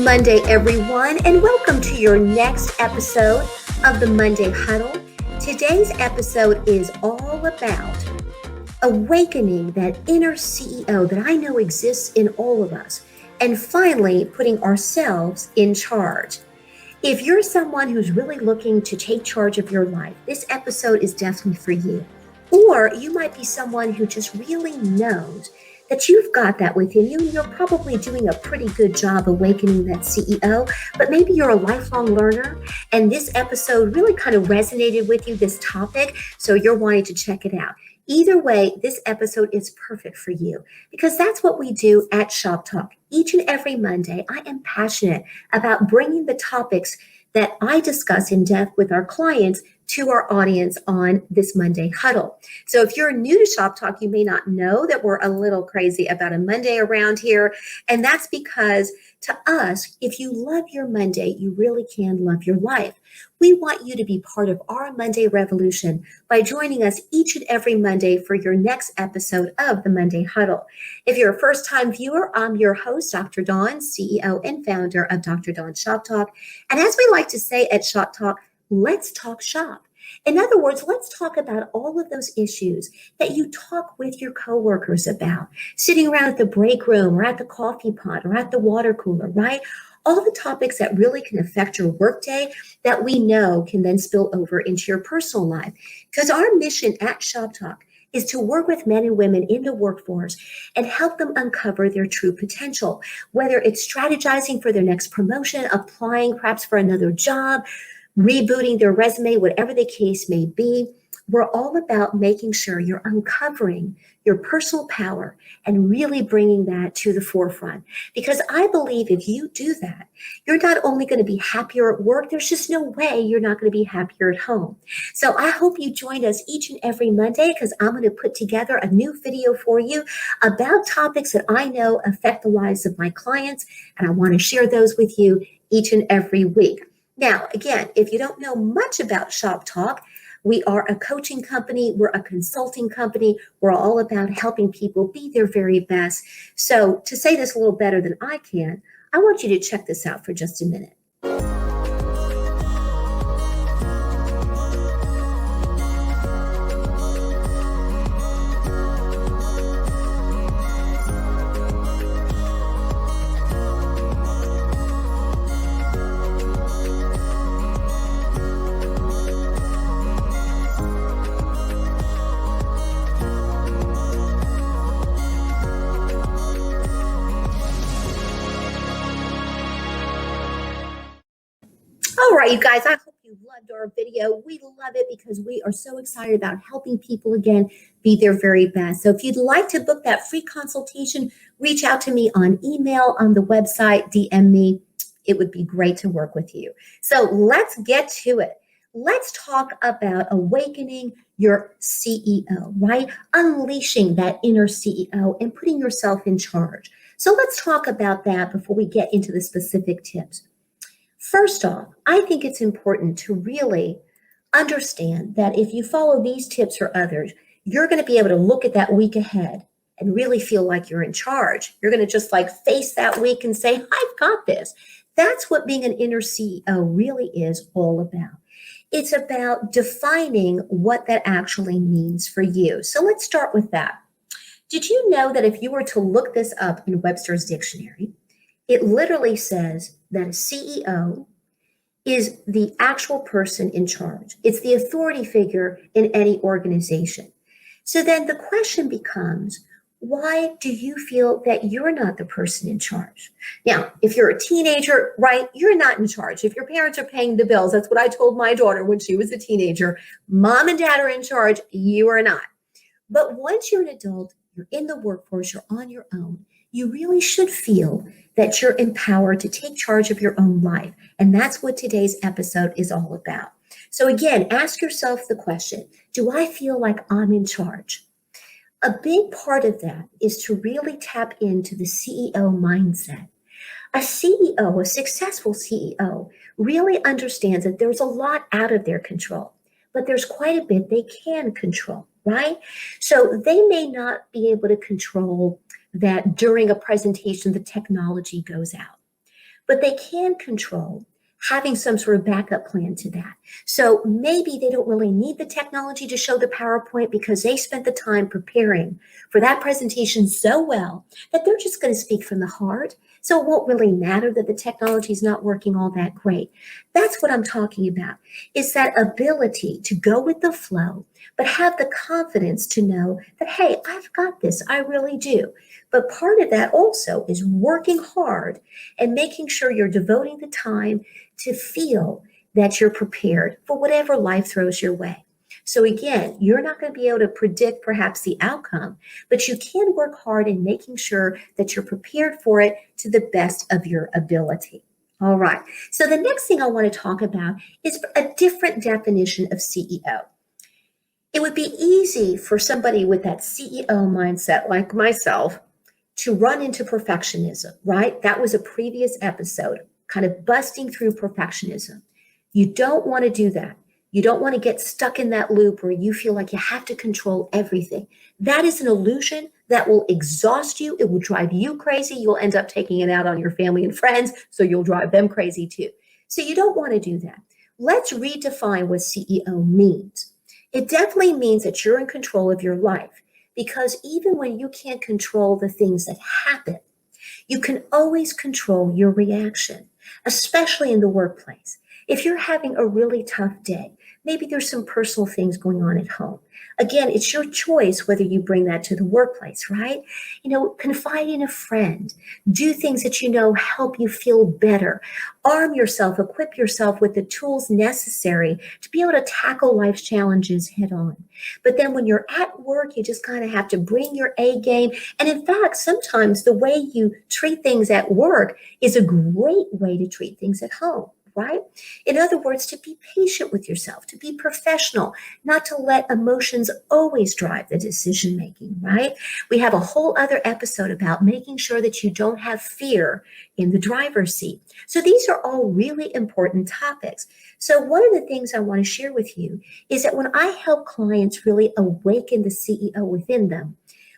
Monday, everyone, and welcome to your next episode of the Monday Huddle. Today's episode is all about awakening that inner CEO that I know exists in all of us and finally putting ourselves in charge. If you're someone who's really looking to take charge of your life, this episode is definitely for you. Or you might be someone who just really knows that you've got that within you and you're probably doing a pretty good job awakening that CEO, but maybe you're a lifelong learner and this episode really kind of resonated with you, this topic, so you're wanting to check it out. Either way, this episode is perfect for you because that's what we do at Shop Talk. Each and every Monday, I am passionate about bringing the topics that I discuss in depth with our clients to our audience on this Monday Huddle. So if you're new to Shop Talk, you may not know that we're a little crazy about a Monday around here. And that's because to us, if you love your Monday, you really can love your life. We want you to be part of our Monday revolution by joining us each and every Monday for your next episode of the Monday Huddle. If you're a first-time viewer, I'm your host, Dr. Dawn, CEO and founder of Dr. Dawn Shop Talk. And as we like to say at Shop Talk, let's talk shop. In other words, let's talk about all of those issues that you talk with your coworkers about, sitting around at the break room or at the coffee pot or at the water cooler, right? All the topics that really can affect your workday that we know can then spill over into your personal life. Because our mission at Shop Talk is to work with men and women in the workforce and help them uncover their true potential, whether it's strategizing for their next promotion, applying perhaps for another job, rebooting their resume, whatever the case may be. We're all about making sure you're uncovering your personal power and really bringing that to the forefront. Because I believe if you do that, you're not only going to be happier at work, there's just no way you're not going to be happier at home. So I hope you join us each and every Monday because I'm going to put together a new video for you about topics that I know affect the lives of my clients. And I want to share those with you each and every week. Now, again, if you don't know much about Shop Talk, we are a coaching company. We're a consulting company. We're all about helping people be their very best. So to say this a little better than I can, I want you to check this out for just a minute. All right, you guys, I hope you loved our video. We love it because we are so excited about helping people, again, be their very best. So if you'd like to book that free consultation, reach out to me on email, on the website, DM me. It would be great to work with you. So let's get to it. Let's talk about awakening your CEO, right? Unleashing that inner CEO and putting yourself in charge. So let's talk about that before we get into the specific tips. First off, I think it's important to really understand that if you follow these tips or others, you're going to be able to look at that week ahead and really feel like you're in charge. You're going to just like face that week and say, I've got this. That's what being an inner CEO really is all about. It's about defining what that actually means for you. So let's start with that. Did you know that if you were to look this up in Webster's dictionary, it literally says that a CEO is the actual person in charge. It's the authority figure in any organization. So then the question becomes, why do you feel that you're not the person in charge? Now, if you're a teenager, right, you're not in charge. If your parents are paying the bills, that's what I told my daughter when she was a teenager. Mom and dad are in charge, you are not. But once you're an adult, you're in the workforce, you're on your own, you really should feel that you're empowered to take charge of your own life. And that's what today's episode is all about. So again, ask yourself the question, do I feel like I'm in charge? A big part of that is to really tap into the CEO mindset. A CEO, a successful CEO, really understands that there's a lot out of their control, but there's quite a bit they can control, right? So they may not be able to control that during a presentation, the technology goes out. but they can control having some sort of backup plan to that. So maybe they don't really need the technology to show the PowerPoint because they spent the time preparing for that presentation so well that they're just going to speak from the heart. So it won't really matter that the technology is not working all that great. That's what I'm talking about, is that ability to go with the flow, but have the confidence to know that, hey, I've got this. I really do. But part of that also is working hard and making sure you're devoting the time to feel that you're prepared for whatever life throws your way. So again, you're not going to be able to predict perhaps the outcome, but you can work hard in making sure that you're prepared for it to the best of your ability. All right. So the next thing I want to talk about is a different definition of CEO. It would be easy for somebody with that CEO mindset like myself to run into perfectionism, right? That was a previous episode, kind of busting through perfectionism. You don't want to do that. You don't want to get stuck in that loop where you feel like you have to control everything. That is an illusion that will exhaust you. It will drive you crazy. You'll end up taking it out on your family and friends, so you'll drive them crazy too. So you don't want to do that. Let's redefine what CEO means. It definitely means that you're in control of your life, because even when you can't control the things that happen, you can always control your reaction, especially in the workplace. If you're having a really tough day, maybe there's some personal things going on at home. Again, it's your choice whether you bring that to the workplace, right? Confide in a friend, do things that help you feel better, arm yourself, equip yourself with the tools necessary to be able to tackle life's challenges head on. But then when you're at work, you just kind of have to bring your A game. And in fact, sometimes the way you treat things at work is a great way to treat things at home. Right? In other words, to be patient with yourself, to be professional, not to let emotions always drive the decision making, right? We have a whole other episode about making sure that you don't have fear in the driver's seat. So these are all really important topics. So one of the things I want to share with you is that when I help clients really awaken the CEO within them,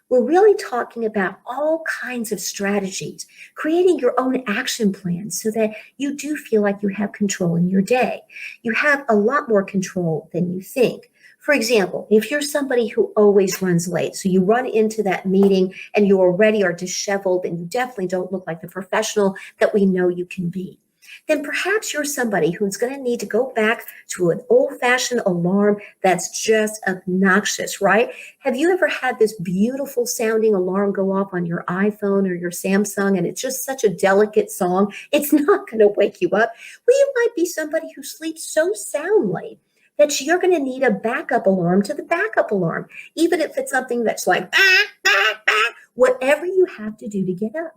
we're really talking about all kinds of strategies, creating your own action plans so that you do feel like you have control in your day. You have a lot more control than you think. For example, if you're somebody who always runs late, so you run into that meeting and you already are disheveled and you definitely don't look like the professional that we know you can be, then perhaps you're somebody who's going to need to go back to an old-fashioned alarm that's just obnoxious, right? Have you ever had this beautiful sounding alarm go off on your iPhone or your Samsung, and it's just such a delicate song? It's not going to wake you up. Well, you might be somebody who sleeps so soundly that you're going to need a backup alarm to the backup alarm, even if it's something that's like, bah, bah, bah, whatever you have to do to get up.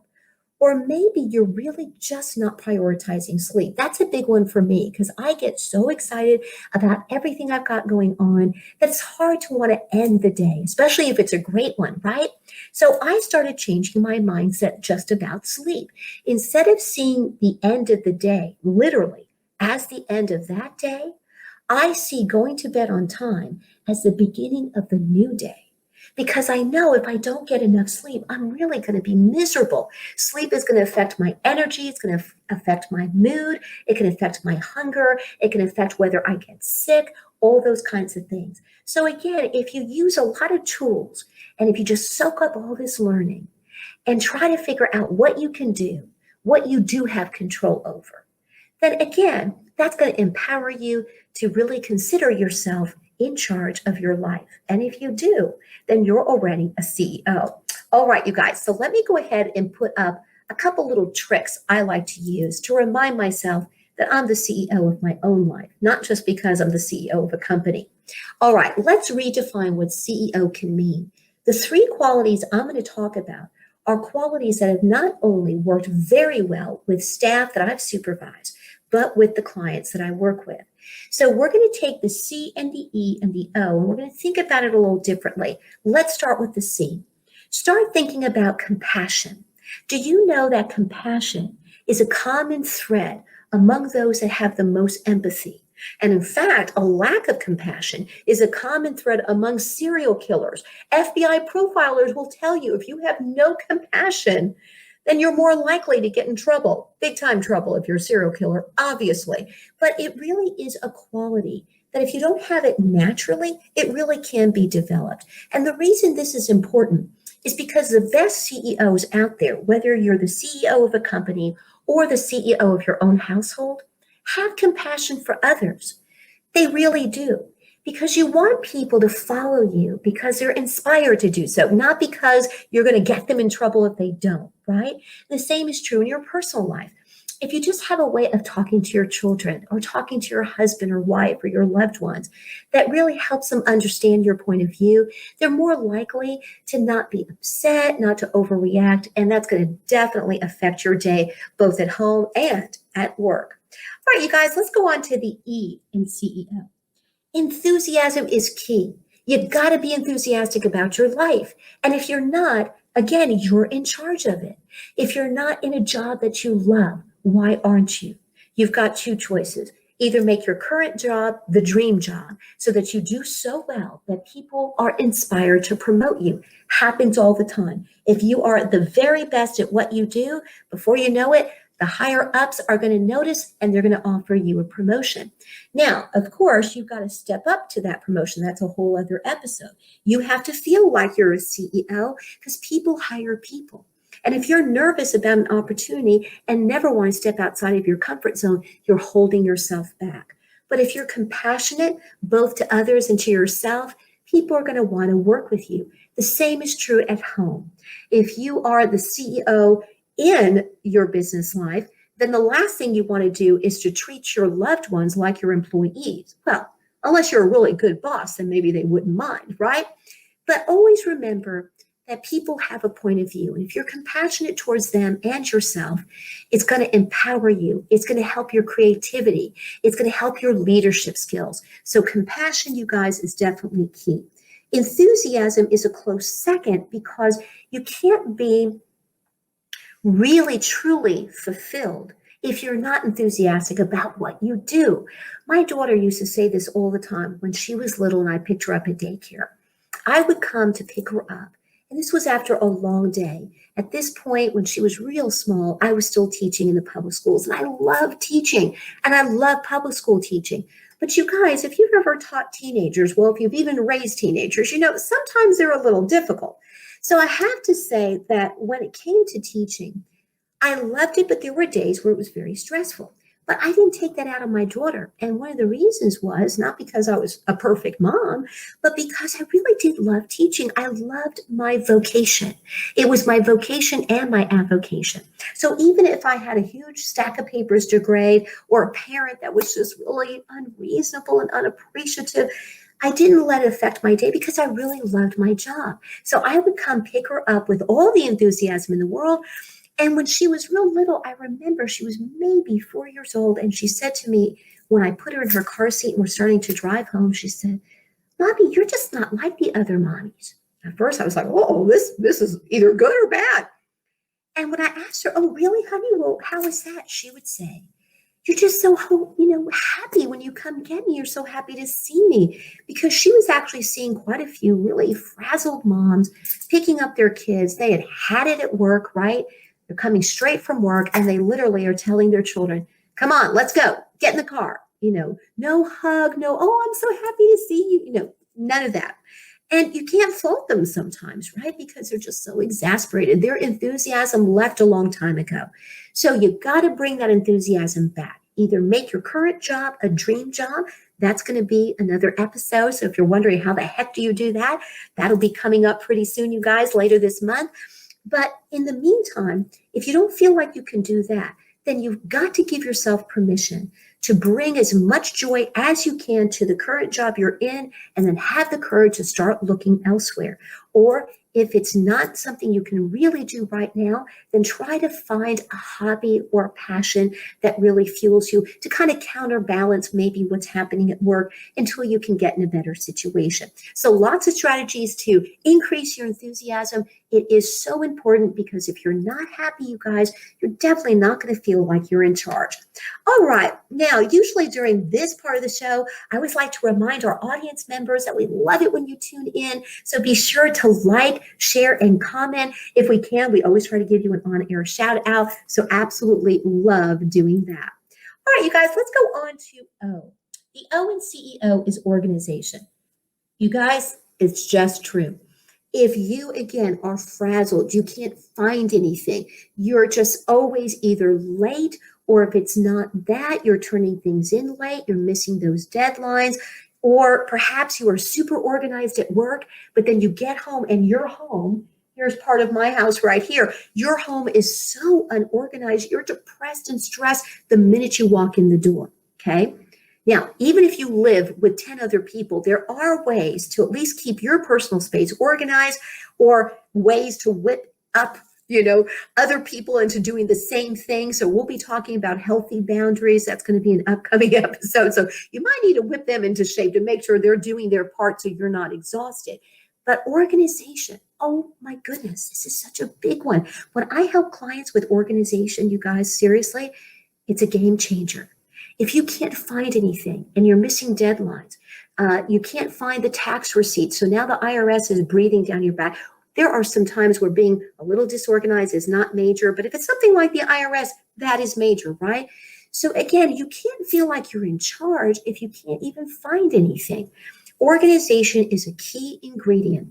Or maybe you're really just not prioritizing sleep. That's a big one for me because I get so excited about everything I've got going on that it's hard to want to end the day, especially if it's a great one, right? So I started changing my mindset just about sleep. Instead of seeing the end of the day, literally, as the end of that day, I see going to bed on time as the beginning of the new day. Because I know if I don't get enough sleep, I'm really going to be miserable. Sleep is going to affect my energy. It's going to affect my mood. It can affect my hunger. It can affect whether I get sick, all those kinds of things. So again, if you use a lot of tools and if you just soak up all this learning and try to figure out what you can do, what you do have control over, then again, that's going to empower you to really consider yourself in charge of your life. And if you do, then you're already a CEO. All right, you guys. So let me go ahead and put up a couple little tricks I like to use to remind myself that I'm the CEO of my own life, not just because I'm the CEO of a company. All right, let's redefine what CEO can mean. The three qualities I'm going to talk about are qualities that have not only worked very well with staff that I've supervised, but with the clients that I work with. So we're going to take the C and the E and the O, and we're going to think about it a little differently. Let's start with the C. Start thinking about compassion. Do you know that compassion is a common thread among those that have the most empathy? And in fact, a lack of compassion is a common thread among serial killers. FBI profilers will tell you if you have no compassion, then you're more likely to get in trouble, big time trouble if you're a serial killer, obviously. But it really is a quality that if you don't have it naturally, it really can be developed. And the reason this is important is because the best CEOs out there, whether you're the CEO of a company or the CEO of your own household, have compassion for others. They really do. Because you want people to follow you because they're inspired to do so, not because you're going to get them in trouble if they don't, right? The same is true in your personal life. If you just have a way of talking to your children or talking to your husband or wife or your loved ones that really helps them understand your point of view, they're more likely to not be upset, not to overreact, and that's going to definitely affect your day, both at home and at work. All right, you guys, let's go on to the E in CEO. Enthusiasm is key. You've got to be enthusiastic about your life. And if you're not, again, you're in charge of it. If you're not in a job that you love, why aren't you? You've got two choices. Either make your current job the dream job so that you do so well that people are inspired to promote you. Happens all the time. If you are the very best at what you do, before you know it, the higher ups are going to notice and they're going to offer you a promotion. Now, of course, you've got to step up to that promotion. That's a whole other episode. You have to feel like you're a CEO because people hire people. And if you're nervous about an opportunity and never want to step outside of your comfort zone, you're holding yourself back. But if you're compassionate, both to others and to yourself, people are going to want to work with you. The same is true at home. If you are the CEO in your business life, then the last thing you want to do is to treat your loved ones like your employees. Well, unless you're a really good boss, then maybe they wouldn't mind, right? But always remember that people have a point of view. And if you're compassionate towards them and yourself, it's going to empower you. It's going to help your creativity. It's going to help your leadership skills. So compassion, you guys, is definitely key. Enthusiasm is a close second because you can't be really, truly fulfilled if you're not enthusiastic about what you do. My daughter used to say this all the time when she was little and I picked her up at daycare. I would come to pick her up, and this was after a long day. At this point, when she was real small, I was still teaching in the public schools, and I love teaching, and I love public school teaching. But you guys, if you've ever taught teenagers, well, if you've even raised teenagers, you know, sometimes they're a little difficult. So I have to say that when it came to teaching, I loved it, but there were days where it was very stressful. But I didn't take that out on my daughter. And one of the reasons was not because I was a perfect mom, but because I really did love teaching. I loved my vocation. It was my vocation and my avocation. So even if I had a huge stack of papers to grade or a parent that was just really unreasonable and unappreciative, I didn't let it affect my day because I really loved my job. So I would come pick her up with all the enthusiasm in the world. And when she was real little, I remember she was maybe 4 years old. And she said to me, when I put her in her car seat and we're starting to drive home, she said, "Mommy, you're just not like the other mommies." At first I was like, "Oh, this is either good or bad." And when I asked her, "Oh, really, honey? Well, how is that?" She would say, "You're just so, happy when you come get me. You're so happy to see me." Because she was actually seeing quite a few really frazzled moms picking up their kids. They had it at work, right? They're coming straight from work and they literally are telling their children, "Come on, let's go, get in the car." No hug, no, "Oh, I'm so happy to see you." None of that. And you can't fault them sometimes, right? Because they're just so exasperated. Their enthusiasm left a long time ago. So you got to bring that enthusiasm back. Either make your current job a dream job. That's going to be another episode. So if you're wondering how the heck do you do that, that'll be coming up pretty soon, you guys, later this month. But in the meantime, if you don't feel like you can do that, then you've got to give yourself permission to bring as much joy as you can to the current job you're in, and then have the courage to start looking elsewhere. Or if it's not something you can really do right now, then try to find a hobby or a passion that really fuels you to kind of counterbalance maybe what's happening at work until you can get in a better situation. So lots of strategies to increase your enthusiasm It is so important because if you're not happy, you guys, you're definitely not going to feel like you're in charge. All right. Now, usually during this part of the show, I always like to remind our audience members that we love it when you tune in. So be sure to like, share, and comment. If we can, we always try to give you an on-air shout out. So absolutely love doing that. All right, you guys, let's go on to O. The O in CEO is organization. You guys, it's just true. If you, again, are frazzled, you can't find anything, you're just always either late, or if it's not that, you're turning things in late, you're missing those deadlines, or perhaps you are super organized at work, but then you get home and your home, here's part of my house right here, your home is so unorganized, you're depressed and stressed the minute you walk in the door, okay? Now, even if you live with 10 other people, there are ways to at least keep your personal space organized, or ways to whip up, other people into doing the same thing. So we'll be talking about healthy boundaries. That's going to be an upcoming episode. So you might need to whip them into shape to make sure they're doing their part so you're not exhausted. But organization, oh my goodness, this is such a big one. When I help clients with organization, you guys, seriously, it's a game changer. If you can't find anything and you're missing deadlines, you can't find the tax receipts. So now the IRS is breathing down your back. There are some times where being a little disorganized is not major, but if it's something like the IRS, that is major, right? So again, you can't feel like you're in charge if you can't even find anything. Organization is a key ingredient.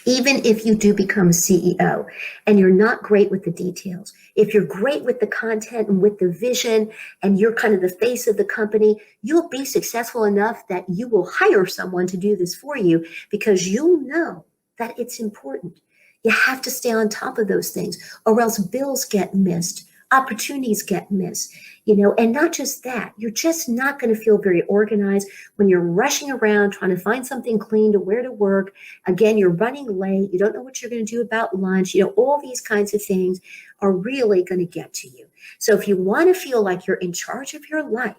Even if you do become a CEO and you're not great with the details, if you're great with the content and with the vision and you're kind of the face of the company, you'll be successful enough that you will hire someone to do this for you because you'll know that it's important. You have to stay on top of those things or else bills get missed, opportunities get missed, and not just that, you're just not going to feel very organized when you're rushing around trying to find something clean to wear to work. Again, you're running late. You don't know what you're going to do about lunch. All these kinds of things are really going to get to you. So if you want to feel like you're in charge of your life,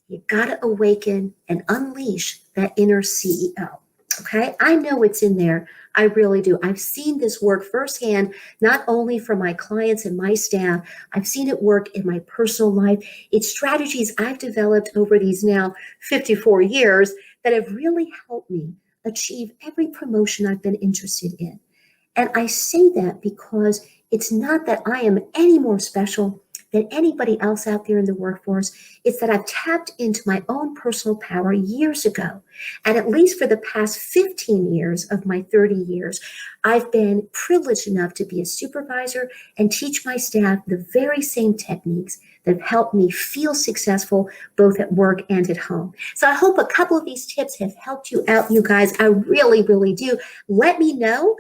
you got to awaken and unleash that inner CEO. Okay, I know it's in there. I really do. I've seen this work firsthand, not only for my clients and my staff, I've seen it work in my personal life. It's strategies I've developed over these now 54 years that have really helped me achieve every promotion I've been interested in. And I say that because it's not that I am any more special than anybody else out there in the workforce. It's that I've tapped into my own personal power years ago. And at least for the past 15 years of my 30 years, I've been privileged enough to be a supervisor and teach my staff the very same techniques that have helped me feel successful both at work and at home. So I hope a couple of these tips have helped you out, you guys. I really, really do. Let me know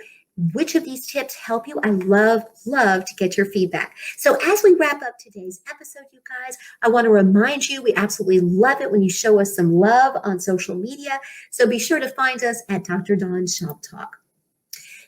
which of these tips help you. I love to get your feedback. So as we wrap up today's episode, you guys, I want to remind you, we absolutely love it when you show us some love on social media. So be sure to find us at Dr. Dawn's Shop Talk.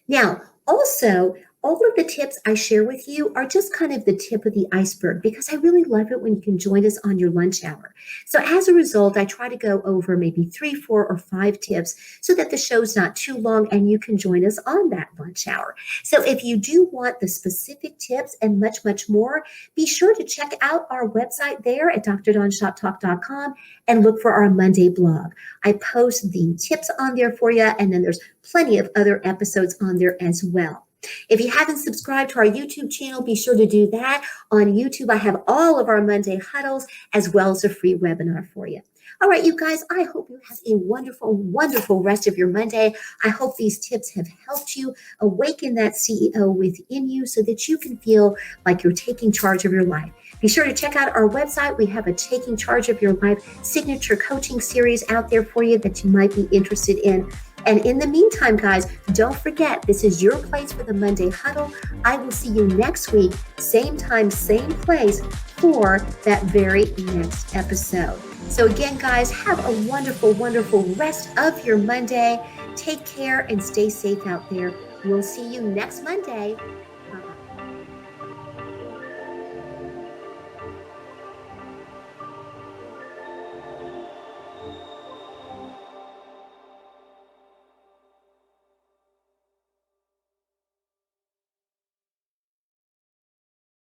Now, also, all of the tips I share with you are just kind of the tip of the iceberg because I really love it when you can join us on your lunch hour. So as a result, I try to go over maybe 3, 4, or 5 tips so that the show's not too long and you can join us on that lunch hour. So if you do want the specific tips and much, much more, be sure to check out our website there at drdawnshoptalk.com and look for our Monday blog. I post the tips on there for you, and then there's plenty of other episodes on there as well. If you haven't subscribed to our YouTube channel, be sure to do that. On YouTube, I have all of our Monday huddles as well as a free webinar for you. All right, you guys, I hope you have a wonderful, wonderful rest of your Monday. I hope these tips have helped you awaken that CEO within you so that you can feel like you're taking charge of your life. Be sure to check out our website. We have a Taking Charge of Your Life signature coaching series out there for you that you might be interested in. And in the meantime, guys, don't forget, this is your place for the Monday Huddle. I will see you next week, same time, same place, for that very next episode. So again, guys, have a wonderful, wonderful rest of your Monday. Take care and stay safe out there. We'll see you next Monday.